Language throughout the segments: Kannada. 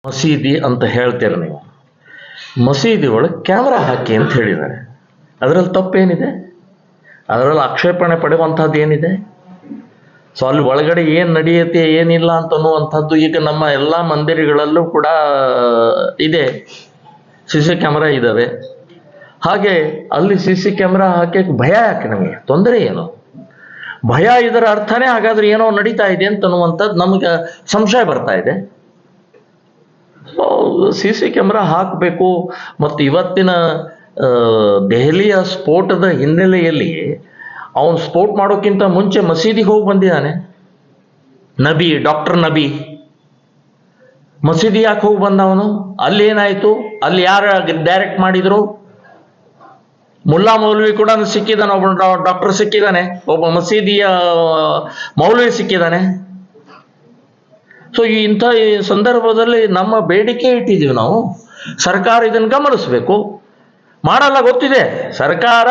ಮಸೀದಿ ಅಂತ ಹೇಳ್ತೀರ ನೀವು. ಮಸೀದಿ ಒಳಗೆ ಕ್ಯಾಮ್ರಾ ಹಾಕಿ ಅಂತ ಹೇಳಿದ್ದಾರೆ. ಅದರಲ್ಲಿ ತಪ್ಪೇನಿದೆ? ಅದರಲ್ಲಿ ಆಕ್ಷೇಪಣೆ ಪಡೆಯುವಂಥದ್ದು ಏನಿದೆ? ಸೊ ಅಲ್ಲಿ ಒಳಗಡೆ ಏನು ನಡೆಯುತ್ತೆ ಏನಿಲ್ಲ ಅಂತನ್ನುವಂಥದ್ದು ಈಗ ನಮ್ಮ ಎಲ್ಲ ಮಂದಿರಗಳಲ್ಲೂ ಕೂಡ ಇದೆ, CC ಕ್ಯಾಮ್ರಾ ಇದ್ದಾವೆ. ಹಾಗೆ ಅಲ್ಲಿ CC ಕ್ಯಾಮ್ರಾ ಹಾಕಿ ಭಯ ಯಾಕೆ? ನಮಗೆ ತೊಂದರೆ ಏನು? ಭಯ ಇದರ ಅರ್ಥನೇ ಹಾಗಾದ್ರೆ ಏನೋ ನಡೀತಾ ಇದೆ ಅಂತನ್ನುವಂಥದ್ದು ನಮಗೆ ಸಂಶಯ ಬರ್ತಾ ಇದೆ. CC ಕ್ಯಾಮ್ರಾ ಹಾಕಬೇಕು. ಮತ್ತು ಇವತ್ತಿನ ದೆಹಲಿಯ ಸ್ಫೋಟದ ಹಿನ್ನೆಲೆಯಲ್ಲಿ ಅವನು ಸ್ಫೋಟ ಮಾಡೋಕ್ಕಿಂತ ಮುಂಚೆ ಮಸೀದಿಗೆ ಹೋಗಿ ಬಂದಿದ್ದಾನೆ. ಡಾಕ್ಟರ್ ನಬಿ ಮಸೀದಿ ಯಾಕೆ ಹೋಗಿ ಬಂದ ಅವನು? ಅಲ್ಲಿ ಏನಾಯಿತು? ಅಲ್ಲಿ ಯಾರು ಡೈರೆಕ್ಟ್ ಮಾಡಿದ್ರು? ಮುಲ್ಲಾ ಮೌಲ್ವಿ ಕೂಡ ಸಿಕ್ಕಿದ್ದಾನೆ, ಒಬ್ಬ ಡಾಕ್ಟರ್ ಸಿಕ್ಕಿದ್ದಾನೆ, ಒಬ್ಬ ಮಸೀದಿಯ ಮೌಲ್ವಿ ಸಿಕ್ಕಿದ್ದಾನೆ. ಸೊ ಇಂಥ ಸಂದರ್ಭದಲ್ಲಿ ನಮ್ಮ ಬೇಡಿಕೆ ಇಟ್ಟಿದ್ದೀವಿ ನಾವು. ಸರ್ಕಾರ ಇದನ್ನು ಗಮನಿಸಬೇಕು. ಮಾಡಲ್ಲ ಗೊತ್ತಿದೆ ಸರ್ಕಾರ.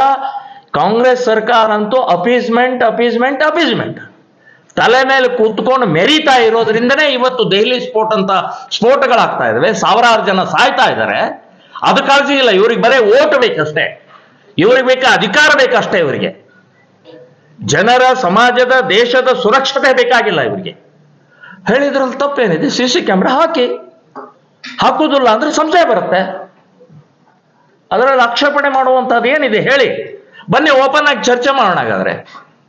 ಕಾಂಗ್ರೆಸ್ ಸರ್ಕಾರ ಅಂತೂ ಅಪೀಸ್ಮೆಂಟ್ ಅಪೀಸ್ಮೆಂಟ್ ಅಪೀಸ್ಮೆಂಟ್ ತಲೆ ಮೇಲೆ ಕೂತ್ಕೊಂಡು ಮೆರೀತಾ ಇರೋದ್ರಿಂದನೇ ಇವತ್ತು ದೆಹಲಿ ಸ್ಫೋಟಗಳಾಗ್ತಾ ಇದಾವೆ. ಸಾವಿರಾರು ಜನ ಸಾಯ್ತಾ ಇದ್ದಾರೆ. ಅದು ಕಾಳಜಿ ಇಲ್ಲ ಇವ್ರಿಗೆ. ಬರೀ ಓಟ್ ಬೇಕಷ್ಟೇ, ಇವ್ರಿಗೆ ಬೇಕಾ ಅಧಿಕಾರ ಬೇಕಷ್ಟೇ. ಇವರಿಗೆ ಜನರ, ಸಮಾಜದ, ದೇಶದ ಸುರಕ್ಷತೆ ಬೇಕಾಗಿಲ್ಲ ಇವರಿಗೆ. ಹೇಳಿದ್ರಲ್ಲಿ ತಪ್ಪೇನಿದೆ? CC ಕ್ಯಾಮ್ರಾ ಹಾಕುವುದಿಲ್ಲ ಅಂದ್ರೆ ಸಂಶಯ ಬರುತ್ತೆ. ಅದರಲ್ಲಿ ಆಕ್ಷೇಪಣೆ ಮಾಡುವಂಥದ್ದು ಏನಿದೆ ಹೇಳಿ? ಬನ್ನಿ ಓಪನ್ ಆಗಿ ಚರ್ಚೆ ಮಾಡೋಣ ಹಾಗಾದ್ರೆ.